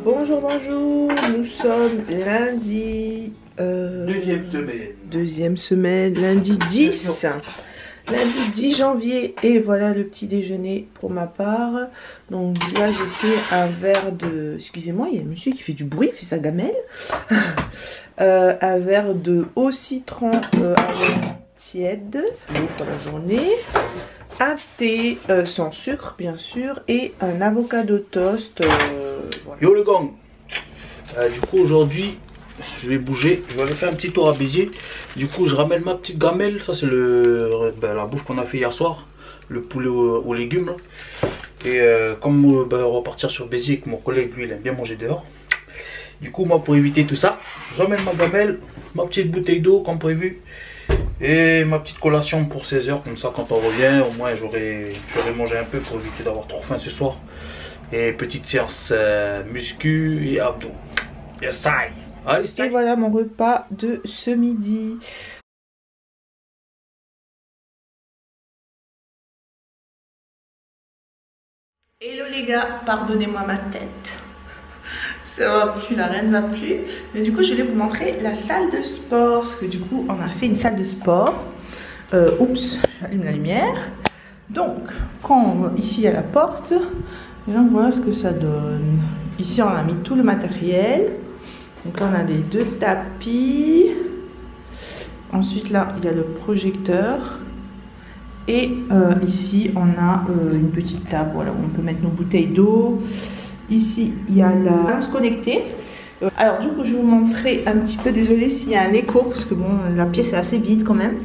Bonjour, bonjour, nous sommes lundi... Deuxième semaine, lundi 10. Lundi 10 janvier et voilà le petit déjeuner pour ma part. Donc là j'ai fait un verre de... Excusez-moi, il y a un monsieur qui fait du bruit, il fait sa gamelle. Un verre de eau citron tiède pour la journée. Un thé sans sucre bien sûr et un avocado toast. Voilà. Yo le gang, du coup aujourd'hui je vais bouger, je vais aller faire un petit tour à Béziers. Du coup je ramène ma petite gamelle, ça c'est la bouffe qu'on a fait hier soir, le poulet aux légumes là. Et comme on va partir sur Béziers, que mon collègue lui il aime bien manger dehors, du coup moi pour éviter tout ça, je ramène ma gamelle, ma petite bouteille d'eau comme prévu et ma petite collation pour 16 h, comme ça quand on revient au moins j'aurai mangé un peu pour éviter d'avoir trop faim ce soir. Et petite séance muscu et abdos. Yes, allez, et voilà mon repas de ce midi. Hello les gars, pardonnez-moi ma tête. Ça va plus, la reine va plus. Mais du coup, je vais vous montrer la salle de sport. Parce que du coup, on a fait une salle de sport. Oups, j'allume la lumière. Donc, ici, il y a la porte. Et là, voilà ce que ça donne. Ici, on a mis tout le matériel. Donc là, on a les deux tapis. Ensuite, là, il y a le projecteur. Et ici, on a une petite table voilà, où on peut mettre nos bouteilles d'eau. Ici, il y a la lance connectée. Alors, du coup, je vais vous montrer un petit peu. Désolée s'il y a un écho, parce que bon, la pièce est assez vide quand même.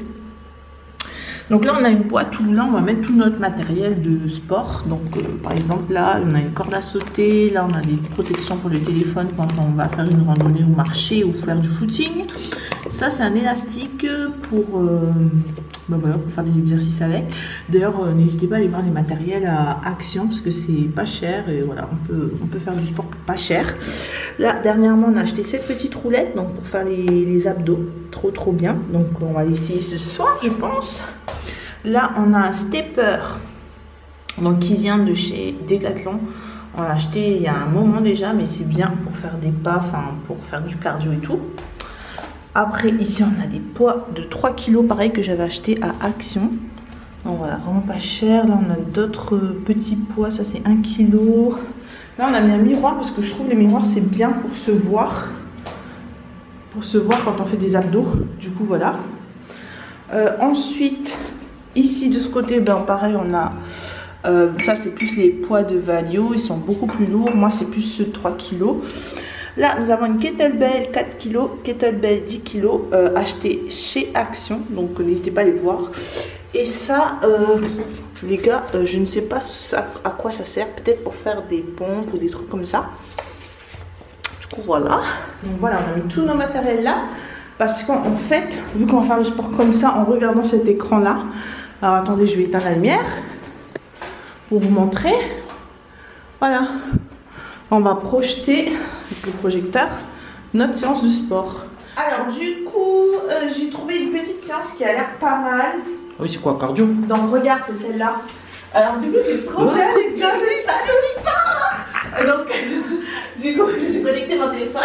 Donc là, on a une boîte où là, on va mettre tout notre matériel de sport. Donc, par exemple, là, on a une corde à sauter. Là, on a des protections pour le téléphone quand on va faire une randonnée ou marcher ou faire du footing. Ça, c'est un élastique pour, voilà, pour faire des exercices avec. D'ailleurs, n'hésitez pas à aller voir les matériels à Action parce que c'est pas cher. Et voilà, on peut faire du sport pas cher. Là, dernièrement, on a acheté cette petite roulette donc pour faire les abdos. Trop bien. Donc, on va l'essayer ce soir, je pense. Là, on a un stepper donc, qui vient de chez Decathlon. On l'a acheté il y a un moment déjà, mais c'est bien pour faire des pas, enfin pour faire du cardio et tout. Après, ici, on a des poids de 3 kg, pareil que j'avais acheté à Action. Donc voilà, vraiment pas cher. Là, on a d'autres petits poids, ça c'est 1 kg. Là, on a mis un miroir parce que je trouve les miroirs, c'est bien pour se voir. Pour se voir quand on fait des abdos. Du coup, voilà. Ensuite... Ici de ce côté, ben pareil, on a ça c'est plus les poids de Valio, ils sont beaucoup plus lourds. Moi c'est plus ce 3 kg. Là nous avons une kettlebell 4 kg, kettlebell 10 kg, acheté chez Action, donc n'hésitez pas à les voir. Et ça, les gars, je ne sais pas à quoi ça sert, peut-être pour faire des pompes ou des trucs comme ça. Du coup voilà, donc voilà, on a mis tout nos matériels là. Parce qu'en fait, vu qu'on va faire le sport comme ça, en regardant cet écran-là, alors attendez, je vais éteindre la lumière pour vous montrer. Voilà, on va projeter avec le projecteur notre séance de sport. Alors du coup, j'ai trouvé une petite séance qui a l'air pas mal. Oui, c'est quoi, cardio? Donc regarde, c'est celle-là. Alors du coup, c'est trop bien, j'ai déjà vu ça de sport. Donc, du coup, j'ai connecté mon téléphone.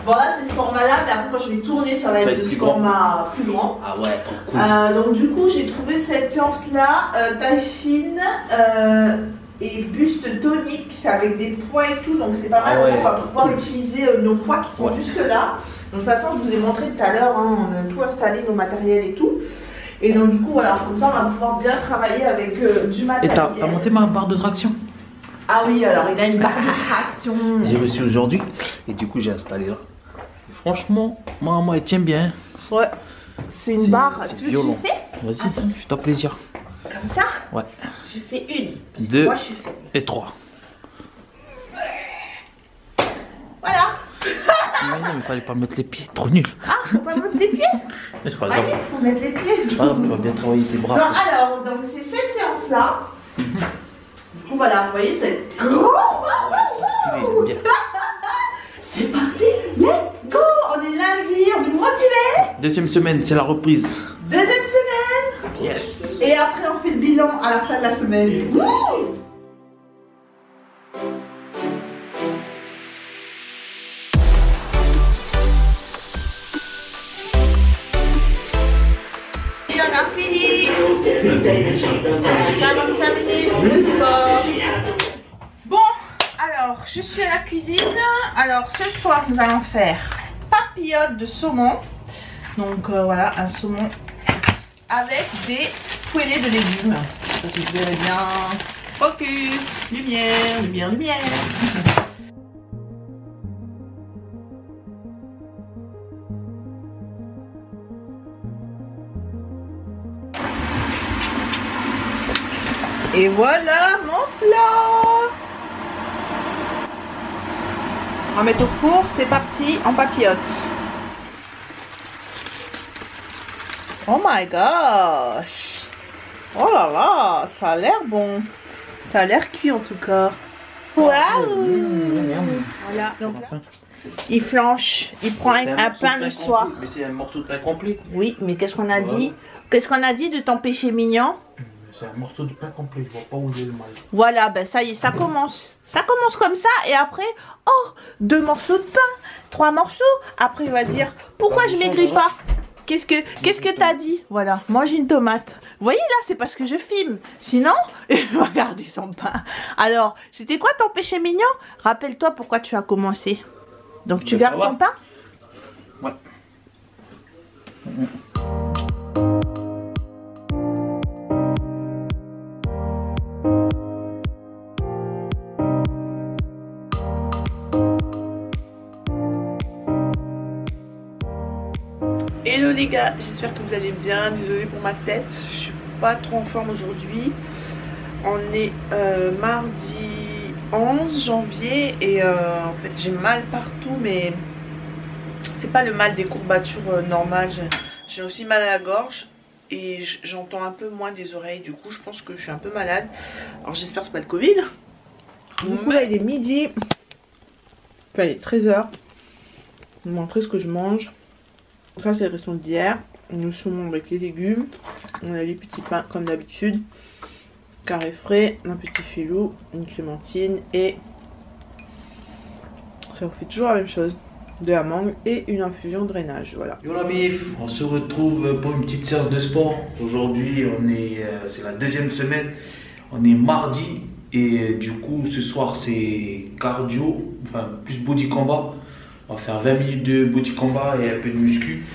Bon là c'est ce format là, mais après quand je vais tourner ça va être de ce format plus grand. Ah ouais, trop cool. Donc du coup j'ai trouvé cette séance là, taille fine et buste tonique, c'est avec des poids et tout, donc c'est pas mal. On va pouvoir utiliser nos poids qui sont juste là. Donc de toute façon je vous ai montré tout à l'heure, hein, on a tout installé, nos matériels et tout. Et donc du coup voilà, comme ça on va pouvoir bien travailler avec du matériel. Et t'as monté ma barre de traction? Ah oui, alors il a une barre de traction. J'ai reçu aujourd'hui et du coup j'ai installé là. Et franchement, maman elle tient bien. Ouais. C'est une barre. Tu veux violent. que je fais? Vas-y, fais-toi plaisir. Comme ça? Ouais. Je fais une. Parce 2 que moi, je suis faible. et 3. Voilà. Mais non, mais fallait pas mettre les pieds, trop nul. Ah, faut pas mettre les pieds? C'est pas grave. Allez, faut mettre les pieds. C'est pas grave, tu vas bien travailler tes bras. Non, alors, donc c'est cette séance-là. Du coup, voilà, vous voyez, c'est... C'est stylé, j'aime bien. C'est parti, let's go. On est lundi, on est motivé. Deuxième semaine, c'est la reprise. Deuxième semaine. Yes. Et après, on fait le bilan à la fin de la semaine. Wouh. Et on a fini. 45 minutes de sport. Bon, alors, je suis à la cuisine. Alors, ce soir, nous allons faire papillotes de saumon. Donc, voilà, un saumon avec des poêlés de légumes. Ça, si vous verrez bien. Focus, lumière, lumière, lumière. Et voilà mon plat. On va mettre au four, c'est parti, en papillote. Oh my gosh. Oh là là, ça a l'air bon. Ça a l'air cuit en tout cas. Waouh. Voilà, donc là, il flanche, il prend un pain le soir. Mais c'est un morceau de pain complet. Oui, mais qu'est-ce qu'on a dit? Qu'est-ce qu'on a dit de ton péché mignon? C'est un morceau de pain complet, je vois pas où il est le mal. Voilà, ben ça y est, ça commence. Ça commence comme ça et après, oh, 2 morceaux de pain, 3 morceaux. Après, il va dire, pourquoi je maigris pas? Qu'est-ce que t'as dit? Voilà, mange une tomate. Vous voyez là, c'est parce que je filme. Sinon, il va regarder son pain. Alors, c'était quoi ton péché mignon? Rappelle-toi pourquoi tu as commencé. Donc, tu gardes ton pain? Ouais. Hello les gars, j'espère que vous allez bien. Désolée pour ma tête, je suis pas trop en forme aujourd'hui. On est mardi 11 janvier et en fait j'ai mal partout, mais c'est pas le mal des courbatures normales. J'ai aussi mal à la gorge et j'entends un peu moins des oreilles. Du coup je pense que je suis un peu malade. Alors j'espère que c'est pas le Covid. Du coup là il est midi, enfin il est 13h. Je vais vous montrer ce que je mange. Ça c'est le restant d'hier. Le saumon avec les légumes. On a les petits pains comme d'habitude. Carré frais, un petit filou, une clémentine et ça vous fait toujours la même chose. De la mangue et une infusion de drainage. Voilà. Yo la mif, on se retrouve pour une petite séance de sport. Aujourd'hui c'est la deuxième semaine. On est mardi et du coup ce soir c'est cardio, enfin plus body combat. On va faire 20 minutes de body combat et un peu de muscu.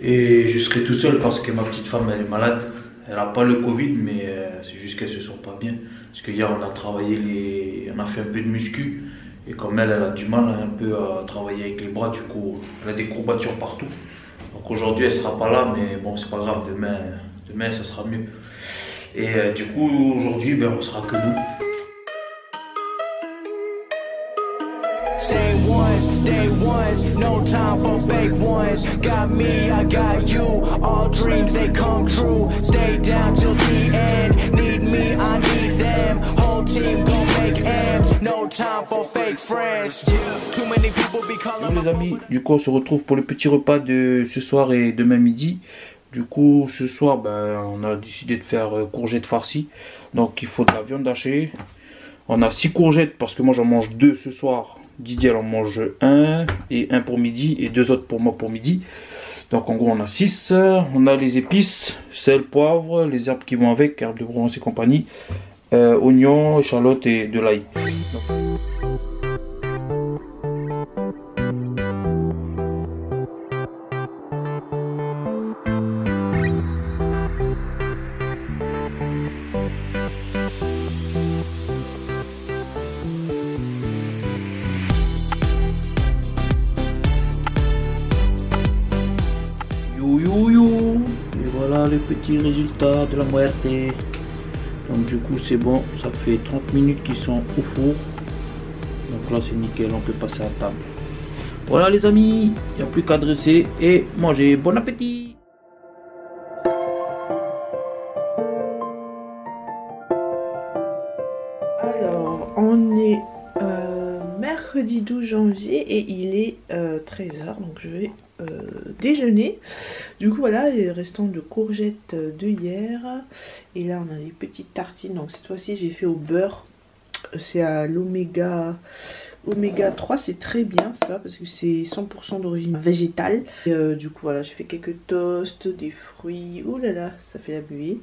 Et je serai tout seul parce que ma petite femme elle est malade. Elle n'a pas le Covid, mais c'est juste qu'elle se sent pas bien. Parce que hier on a travaillé on a fait un peu de muscu. Et comme elle a du mal un peu à travailler avec les bras, du coup elle a des courbatures partout. Donc aujourd'hui elle sera pas là, mais bon c'est pas grave, demain ça sera mieux. Et du coup aujourd'hui ben, on sera que nous. Same ones, day ones, no time for fake ones. Got me, I got you. All dreams they come true. Stay down till the end. Need me, I need them. Whole team gon' make M's. No time for fake friends. Too many people be calling Bonjour les amis, du coup on se retrouve pour le petit repas de ce soir et demain midi. Du coup ce soir ben, on a décidé de faire courgettes farcies. Donc il faut de la viande hachée. On a 6 courgettes parce que moi j'en mange 2 ce soir. Didier elle en mange 1 et 1 pour midi et 2 autres pour moi pour midi. Donc en gros on a 6. On a les épices, sel, poivre, les herbes qui vont avec, herbes de Provence et compagnie, oignons, échalotes et de l'ail. You you you. Et voilà le petit résultat de la muerte. Donc du coup c'est bon, ça fait 30 minutes qu'ils sont au four. Donc là c'est nickel, on peut passer à table. Voilà les amis, il n'y a plus qu'à dresser et manger. Bon appétit. Alors on est mercredi 12 janvier et il est 13 h, donc je vais déjeuner. Du coup voilà les restants de courgettes de hier. Et là on a des petites tartines, donc cette fois-ci j'ai fait au beurre. C'est à l'oméga 3, c'est très bien ça parce que c'est 100% d'origine végétale. Et, du coup voilà, j'ai fait quelques toasts, des fruits. Ouh là là, ça fait la buée.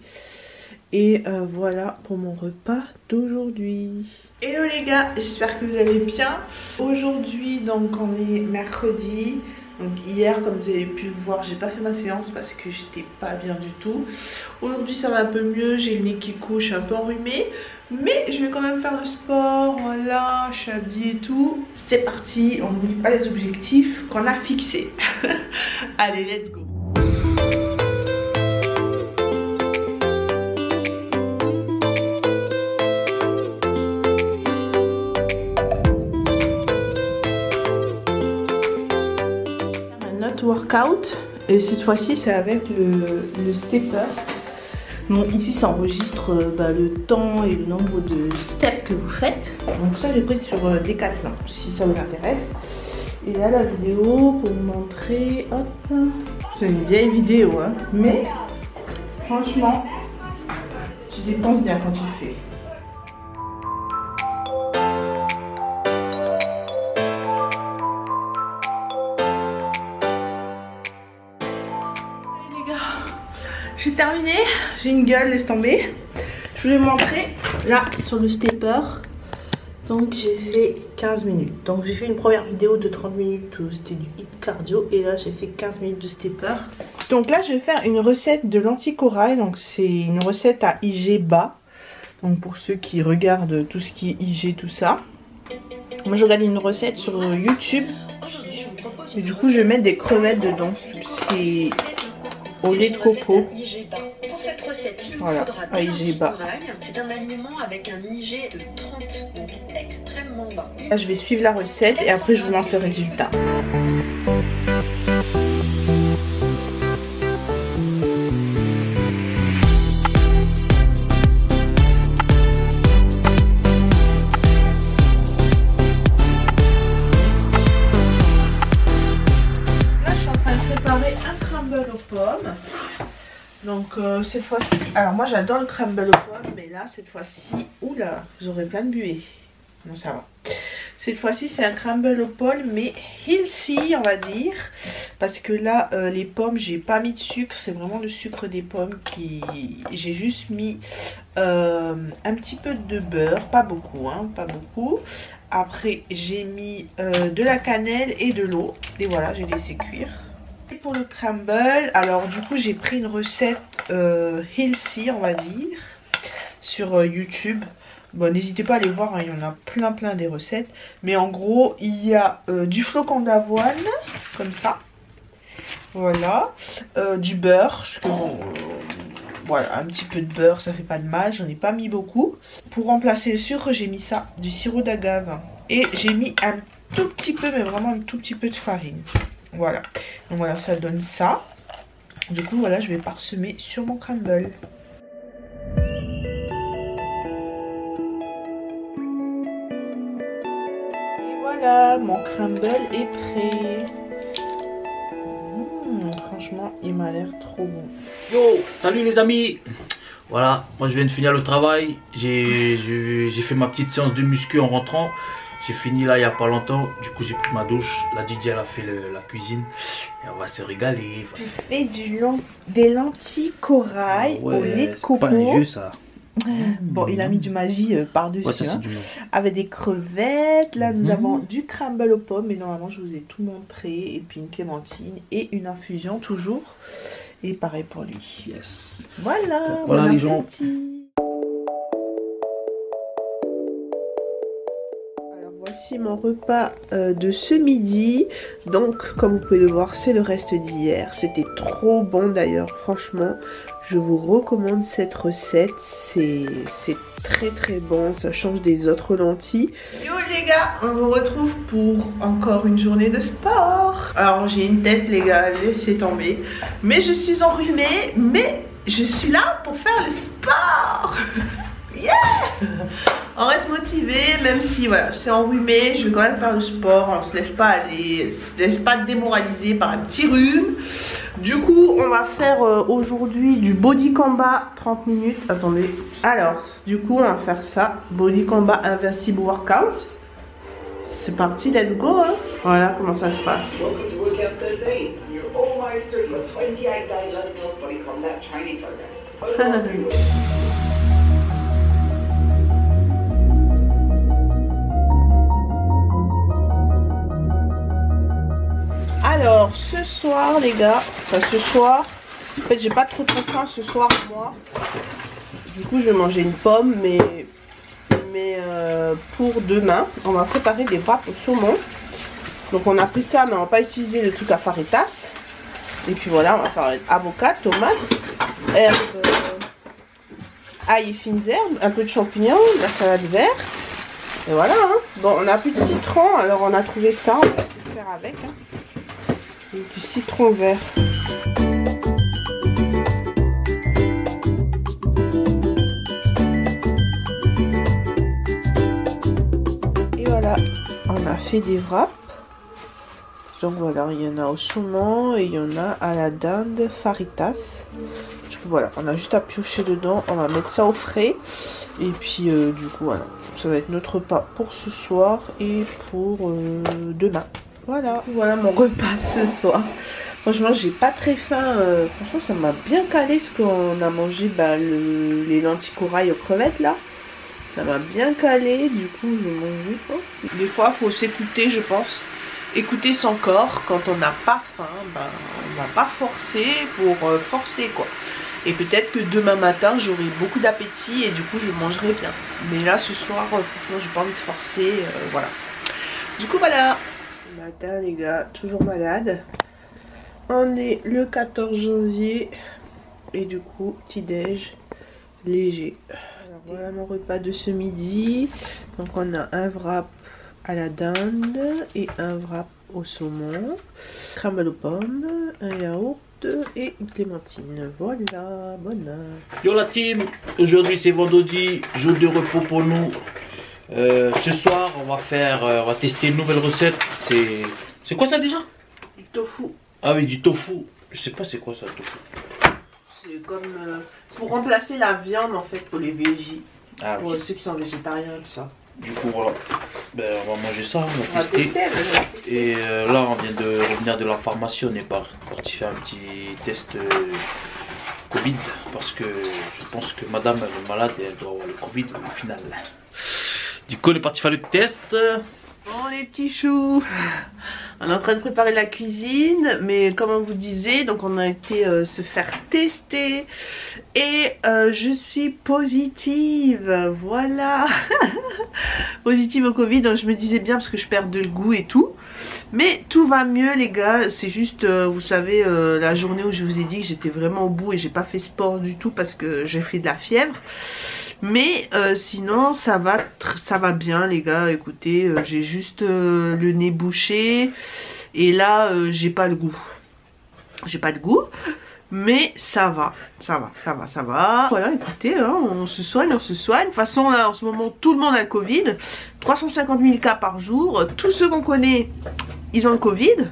Et voilà pour mon repas d'aujourd'hui. Hello les gars, j'espère que vous allez bien. Aujourd'hui donc on est mercredi. Donc hier, comme vous avez pu le voir, j'ai pas fait ma séance parce que j'étais pas bien du tout. Aujourd'hui ça va un peu mieux, j'ai le nez qui couche, je suis un peu enrhumée. Mais je vais quand même faire le sport, voilà, je suis habillée et tout. C'est parti, on n'oublie pas les objectifs qu'on a fixés. Allez, let's go. Un autre workout, et cette fois-ci c'est avec le stepper. Bon, ici ça enregistre le temps et le nombre de steps que vous faites. Donc ça j'ai pris sur Decathlon si ça vous intéresse. Et là la vidéo pour vous montrer, hop, c'est une vieille vidéo hein, mais franchement tu dépenses bien quand tu le fais. J'ai terminé, j'ai une gueule, laisse tomber. Je voulais montrer là sur le stepper. Donc j'ai fait 15 minutes. Donc j'ai fait une première vidéo de 30 minutes où c'était du hit cardio. Et là j'ai fait 15 minutes de stepper. Donc là je vais faire une recette de lentilles corail. Donc c'est une recette à IG bas. Donc pour ceux qui regardent tout ce qui est IG, tout ça. Moi je regarde une recette sur YouTube. Et du coup je vais mettre des crevettes dedans. C'est au lait de coco. Pour cette recette, il voilà, faudra des lentilles corail. C'est un aliment avec un IG de 30, donc extrêmement bas. Là, je vais suivre la recette et après je vous montre le résultat. Donc cette fois-ci, alors moi j'adore le crumble aux pommes, mais là cette fois-ci, oula, j'aurai plein de buées. Non ça va. Cette fois-ci c'est un crumble aux pommes, mais healthy on va dire, parce que là les pommes j'ai pas mis de sucre, c'est vraiment le sucre des pommes qui, j'ai juste mis un petit peu de beurre, pas beaucoup hein, pas beaucoup. Après j'ai mis de la cannelle et de l'eau et voilà, j'ai laissé cuire. Et pour le crumble, alors du coup j'ai pris une recette healthy on va dire sur YouTube. Bon n'hésitez pas à aller voir hein, il y en a plein des recettes. Mais en gros il y a du flocon d'avoine comme ça. Voilà. Du beurre. Parce que bon voilà, un petit peu de beurre ça fait pas de mal, j'en ai pas mis beaucoup. Pour remplacer le sucre j'ai mis ça, du sirop d'agave. Et j'ai mis un tout petit peu, mais vraiment un tout petit peu de farine. Voilà, donc voilà, ça donne ça. Du coup, voilà, je vais parsemer sur mon crumble. Et voilà, mon crumble est prêt. Franchement, il m'a l'air trop bon. Yo, salut les amis. Voilà, moi je viens de finir le travail. J'ai fait ma petite séance de muscu en rentrant. J'ai fini là il n'y a pas longtemps, du coup j'ai pris ma douche, la DJ elle a fait la cuisine et on va se régaler. J'ai fait des lentilles corail au lait de coco. C'est pas un jeu ça. Bon, il a mis du magie par-dessus, ouais, hein, avec des crevettes. Là nous avons du crumble aux pommes, mais normalement je vous ai tout montré. Et puis une clémentine et une infusion toujours. Et pareil pour lui. Yes. Voilà, voilà les gens. Voici mon repas de ce midi. Donc comme vous pouvez le voir, c'est le reste d'hier. C'était trop bon d'ailleurs, franchement. Je vous recommande cette recette. C'est très très bon, ça change des autres lentilles. Yo les gars, on vous retrouve pour encore une journée de sport. Alors j'ai une tête les gars, laissez tomber. Mais je suis enrhumée, mais je suis là pour faire le sport. Yeah! On reste motivé, même si voilà, c'est enrhumé, je vais quand même faire le sport, on se laisse pas aller, se laisse pas démoraliser par un petit rhume. Du coup, on va faire aujourd'hui du body combat 30 minutes. Attendez. Alors, du coup, on va faire ça, body combat invincible workout. C'est parti, let's go hein. Voilà comment ça se passe. Alors ce soir les gars, enfin ce soir, en fait j'ai pas trop faim ce soir moi. Du coup je vais manger une pomme mais pour demain on va préparer des wraps au saumon. Donc on a pris ça mais on va pas utiliser le truc à faritas. Et puis voilà, on va faire avocat, tomate, herbes, ail et fines herbes, un peu de champignons, la salade verte. Et voilà hein. Bon on a plus de citron alors on a trouvé ça, on va essayer de faire avec hein. Du citron vert. Et voilà, on a fait des wraps. Donc voilà, il y en a au saumon et il y en a à la dinde faritas. Du coup voilà, on a juste à piocher dedans, on va mettre ça au frais. Et puis du coup voilà, ça va être notre repas pour ce soir et pour demain. Voilà, voilà mon repas ce soir. Franchement, j'ai pas très faim. Franchement, ça m'a bien calé ce qu'on a mangé. Les lentilles corail aux crevettes là. Ça m'a bien calé. Du coup, je vais manger. Des fois, il faut s'écouter, je pense. Écouter son corps. Quand on n'a pas faim, on va pas forcer pour forcer quoi. Et peut-être que demain matin, j'aurai beaucoup d'appétit et du coup, je mangerai bien. Mais là, ce soir, franchement, j'ai pas envie de forcer. Voilà. Du coup, voilà. Matin les gars, toujours malade. On est le 14 janvier et du coup petit déj léger. Alors, voilà mon repas de ce midi. Donc on a un wrap à la dinde et un wrap au saumon, crème aux pommes, un yaourt et une clémentine. Voilà, bonne heure. Yo la team, aujourd'hui c'est vendredi, jour de repos pour nous. Ce soir on va tester une nouvelle recette. C'est quoi ça déjà? Du tofu. Ah oui, du tofu. Je sais pas c'est quoi ça, tofu. C'est comme c'est pour remplacer la viande en fait pour les végés. Ah, pour oui. Ceux qui sont végétariens tout ça. Du coup voilà, on va manger ça, On va tester. Et là on vient de revenir de la pharmacie, on est parti faire un petit test Covid parce que je pense que madame elle est malade et elle doit avoir le Covid au final. Du coup on est parti faire le test. Bon les petits choux, on est en train de préparer la cuisine, mais comme on vous disait, donc on a été se faire tester et je suis positive, voilà. Positive au Covid, donc je me disais bien parce que je perds de le goût et tout. Mais tout va mieux les gars, c'est juste, vous savez, la journée où je vous ai dit que j'étais vraiment au bout et j'ai pas fait sport du tout parce que j'ai fait de la fièvre. Mais sinon ça va bien les gars, écoutez, j'ai juste le nez bouché et là j'ai pas le goût. J'ai pas de goût, mais ça va. Voilà, écoutez, hein, on se soigne. De toute façon là en ce moment tout le monde a le Covid, 350 000 cas par jour, tous ceux qu'on connaît ils ont le Covid.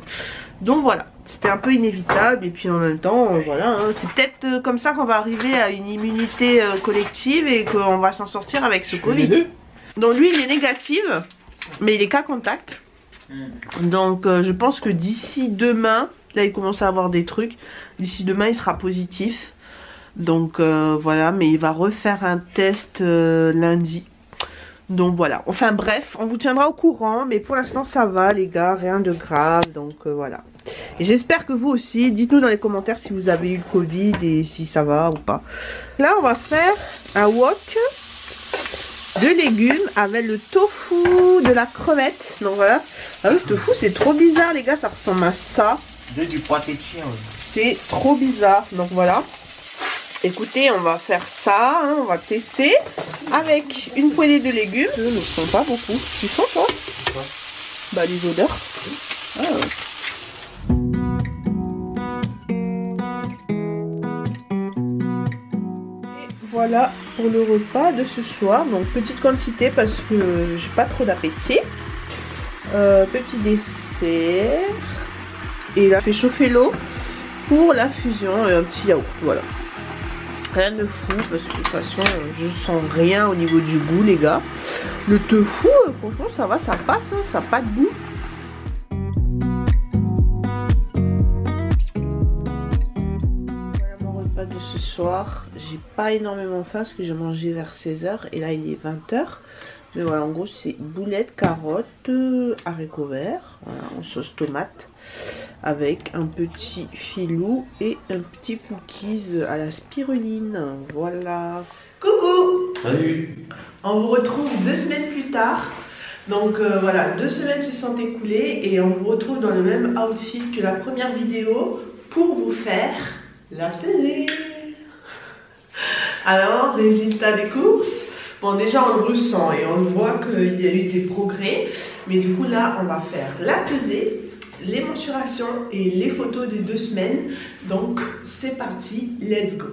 Donc voilà, c'était un peu inévitable et puis en même temps, voilà, hein, c'est peut-être comme ça qu'on va arriver à une immunité collective et qu'on va s'en sortir avec ce Covid. Donc lui il est négatif, mais il est cas contact. Donc je pense que d'ici demain, là il commence à avoir des trucs, d'ici demain il sera positif. Donc voilà, mais il va refaire un test lundi. Donc voilà, enfin bref, on vous tiendra au courant, mais pour l'instant ça va les gars, rien de grave, donc voilà. Et j'espère que vous aussi, dites-nous dans les commentaires si vous avez eu le Covid et si ça va ou pas. Là on va faire un wok de légumes avec le tofu de la crevette. Donc voilà. Ah, le tofu c'est trop bizarre les gars, ça ressemble à ça. Du pâté de chien. C'est trop bizarre. Donc voilà. Écoutez, on va faire ça, hein, on va tester avec une poignée de légumes. Je ne sens pas beaucoup. Tu sens toi? Ouais. Bah les odeurs. Ah, ouais. Voilà pour le repas de ce soir. Donc petite quantité parce que j'ai pas trop d'appétit. Petit dessert. Et là, je fais chauffer l'eau pour la fusion et un petit yaourt. Voilà. Rien de fou parce que de toute façon je sens rien au niveau du goût les gars. Le tofu franchement ça va, ça passe, hein, ça n'a pas de goût. Voilà mon repas de ce soir. J'ai pas énormément faim parce que j'ai mangé vers 16 h et là il est 20 h. Mais voilà, en gros c'est boulettes, carottes, haricots verts, voilà, en sauce tomate, avec un petit filou et un petit cookies à la spiruline. Voilà. Coucou. Salut. On vous retrouve 2 semaines plus tard. Donc voilà, 2 semaines se sont écoulées et on vous retrouve dans le même outfit que la première vidéo pour vous faire la pesée. Alors, résultat des courses. Bon, déjà on le ressent et on le voit qu'il y a eu des progrès. Mais du coup là, on va faire la pesée, les mensurations et les photos des 2 semaines. Donc c'est parti, let's go.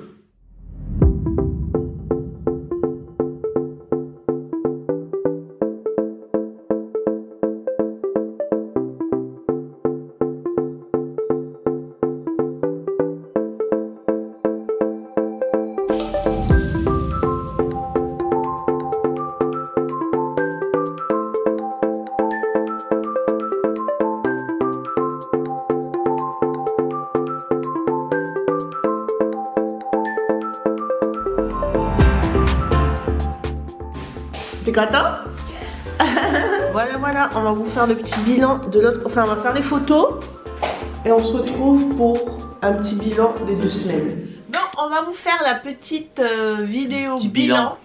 T'es content? Yes. Voilà, on va vous faire le petit bilan de l'autre. Enfin, on va faire les photos et on se retrouve pour un petit bilan des 2 semaines. Donc, on va vous faire la petite vidéo bilan.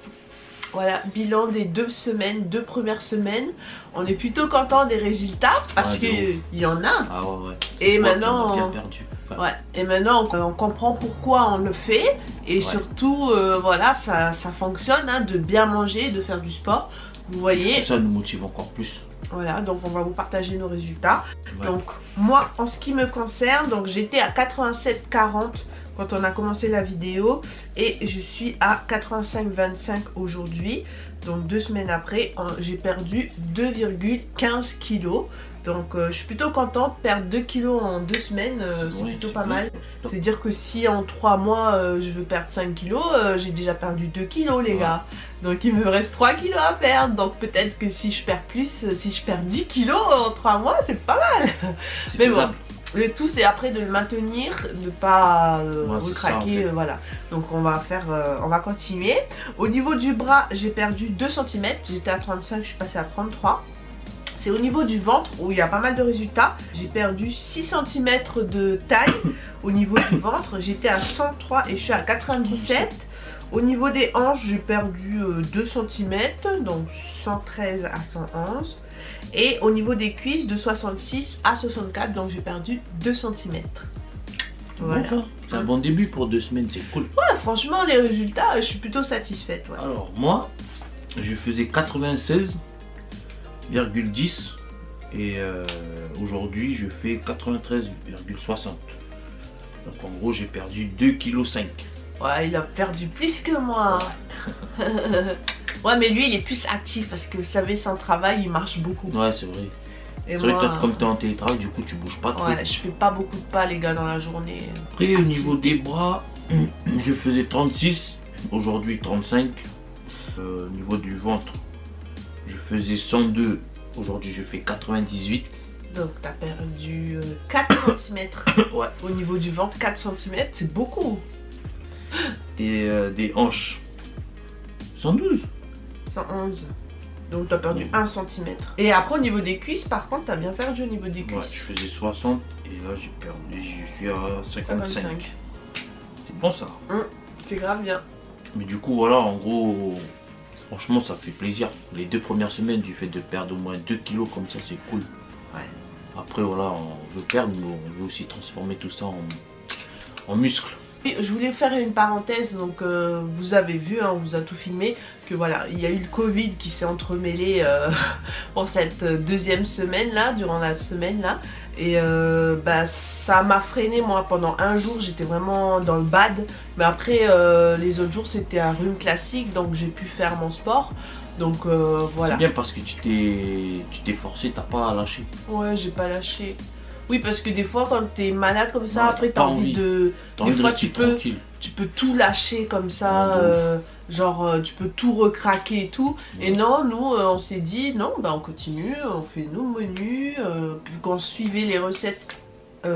Voilà, bilan des 2 semaines, 2 premières semaines. On est plutôt content des résultats parce qu'il y en a. Ah ouais. Et maintenant, on a bien perdu. Ouais, et maintenant on comprend pourquoi on le fait et surtout voilà ça fonctionne hein, de bien manger, de faire du sport, vous voyez. Ça nous motive encore plus. Voilà, donc on va vous partager nos résultats. Ouais. Donc moi en ce qui me concerne, donc j'étais à 87,40 quand on a commencé la vidéo et je suis à 85,25 aujourd'hui. Donc 2 semaines après, j'ai perdu 2,15 kg. Donc je suis plutôt contente, perdre 2 kg en 2 semaines, c'est plutôt pas mal. C'est à dire que si en 3 mois je veux perdre 5 kg, j'ai déjà perdu 2 kg les gars. Donc il me reste 3 kg à perdre. Donc peut-être que si je perds plus, si je perds 10 kg en 3 mois, c'est pas mal. Mais bon, le tout c'est après de le maintenir, de pas recraquer, en fait. Voilà. Donc on va faire, on va continuer. Au niveau du bras, j'ai perdu 2 cm, j'étais à 35, je suis passée à 33. C'est au niveau du ventre où il y a pas mal de résultats. J'ai perdu 6 cm de taille au niveau du ventre. J'étais à 103 et je suis à 97. Au niveau des hanches, j'ai perdu 2 cm, donc 113 à 111. Et au niveau des cuisses, de 66 à 64, donc j'ai perdu 2 cm. Voilà. C'est un bon début pour 2 semaines, c'est cool. Ouais, franchement, les résultats, je suis plutôt satisfaite. Ouais. Alors moi, je faisais 96,10 et aujourd'hui je fais 93,60. Donc en gros j'ai perdu 2,5 kg. Ouais, il a perdu plus que moi. Ouais, mais lui il est plus actif parce que vous savez, sans travail il marche beaucoup. Ouais, c'est vrai. C'est vrai que toi, comme tu es en télétravail, du coup tu bouges pas trop. Ouais, je fais pas beaucoup de pas les gars dans la journée. Après au niveau des bras, je faisais 36, aujourd'hui 35. Au niveau du ventre, je faisais 102, aujourd'hui je fais 98. Donc tu as perdu 4 cm. Ouais, au niveau du ventre, 4 cm, c'est beaucoup. Et des hanches, 112. 111. Donc tu as perdu 1 cm. Et après au niveau des cuisses, par contre, tu as bien perdu au niveau des cuisses. Ouais, je faisais 60 et là j'ai perdu, je suis à 55. C'est bon ça. C'est grave bien. Mais du coup voilà, en gros, Franchement, ça fait plaisir. Les 2 premières semaines, du fait de perdre au moins 2 kilos comme ça, c'est cool. Ouais. Après, voilà, on veut perdre, mais on veut aussi transformer tout ça en muscles. Je voulais faire une parenthèse, donc vous avez vu, hein, on vous a tout filmé, que voilà, il y a eu le Covid qui s'est entremêlé pour cette 2e semaine là, durant la semaine là, et bah, ça m'a freiné moi pendant un jour, j'étais vraiment dans le bad, mais après les autres jours c'était un rhume classique, donc j'ai pu faire mon sport. Donc voilà. C'est bien parce que tu t'es forcé, t'as pas lâché. Ouais, j'ai pas lâché. Oui, parce que des fois quand t'es malade comme ça, ouais, après t'as envie de... Des fois tu peux tout lâcher comme ça, genre tu peux tout recraquer et tout. Ouais. Et non, nous on s'est dit non, bah on continue, on fait nos menus, puis qu'on suivait les recettes.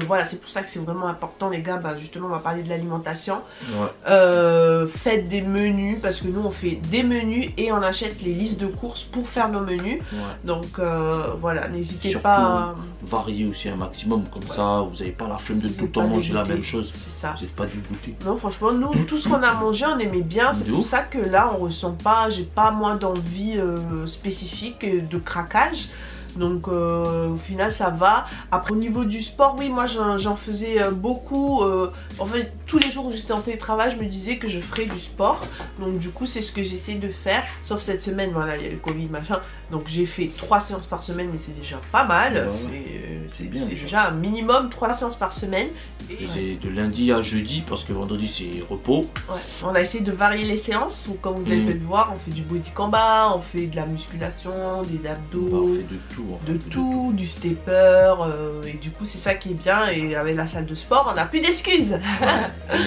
Voilà, c'est pour ça que c'est vraiment important les gars, bah, justement on va parler de l'alimentation. Ouais. Faites des menus, parce que nous on fait des menus et on achète les listes de courses pour faire nos menus. Ouais. Donc voilà, n'hésitez pas à varier aussi un maximum, comme ça vous n'avez pas la flemme de tout le temps manger la même chose. C'est ça. Vous n'êtes pas dégoûté. Non, franchement, nous tout ce qu'on a mangé on aimait bien, c'est pour ça que là on ressent pas, j'ai pas moins d'envie spécifique de craquage. Donc au final ça va. Après au niveau du sport, oui moi j'en faisais beaucoup. En fait tous les jours où j'étais en télétravail je me disais que je ferais du sport. Donc du coup c'est ce que j'essaie de faire. Sauf cette semaine, voilà, il y a le Covid machin. Donc j'ai fait 3 séances par semaine, mais c'est déjà pas mal. Ouais, c'est déjà un minimum 3 séances par semaine. Et c'est de lundi à jeudi parce que vendredi c'est repos. Ouais. On a essayé de varier les séances. Donc, comme vous allez le voir, on fait du body combat, on fait de la musculation, des abdos. Bah, on fait de tout. De tout, du stepper. Et du coup c'est ça qui est bien. Et avec la salle de sport on n'a plus d'excuses. Ouais.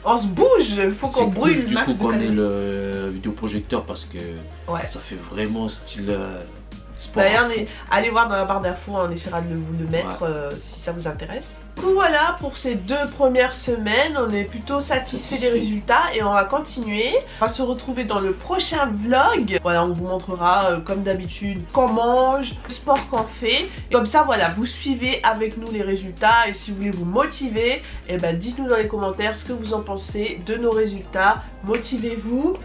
On se bouge, il faut qu'on brûle le max. Du coup qu'on ait le vidéoprojecteur parce que ça fait vraiment style... D'ailleurs, allez voir dans la barre d'infos, on essaiera de vous le mettre si ça vous intéresse. Du coup, voilà, pour ces 2 premières semaines, on est plutôt satisfait des résultats et on va continuer. On va se retrouver dans le prochain vlog. Voilà, on vous montrera comme d'habitude qu'on mange, le sport qu'on fait. Et comme ça, voilà, vous suivez avec nous les résultats et si vous voulez vous motiver, eh ben, dites-nous dans les commentaires ce que vous en pensez de nos résultats. Motivez-vous.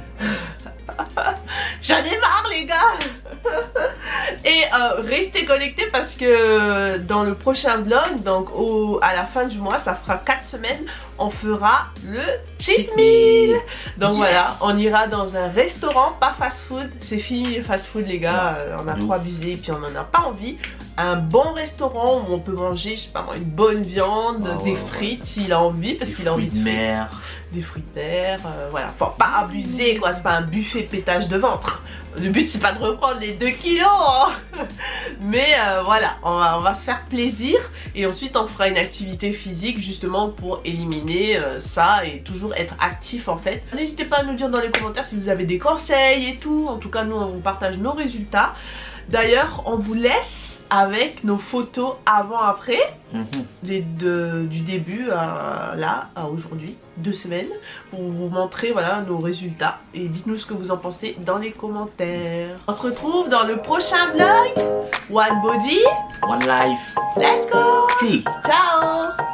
J'en ai marre les gars. Et restez connectés parce que dans le prochain vlog, donc à la fin du mois, ça fera 4 semaines, on fera le cheat meal. Donc voilà, on ira dans un restaurant, pas fast food. C'est fini les fast food les gars, on a trop abusé et puis on n'en a pas envie. Un bon restaurant où on peut manger, je sais pas moi, une bonne viande, des frites s'il a envie, parce qu'il a envie de mer. Des fruits de mer, voilà, faut pas abuser quoi, c'est pas un buffet pétage de ventre. Le but c'est pas de reprendre les 2 kilos hein. Mais voilà, on va se faire plaisir et ensuite on fera une activité physique justement pour éliminer ça et toujours être actif en fait. N'hésitez pas à nous dire dans les commentaires si vous avez des conseils et tout, en tout cas nous on vous partage nos résultats. D'ailleurs on vous laisse avec nos photos avant-après du début à là, à aujourd'hui, 2 semaines, pour vous montrer voilà, nos résultats et dites-nous ce que vous en pensez dans les commentaires. On se retrouve dans le prochain vlog. One body, one life. Let's go. Tchuss. Ciao.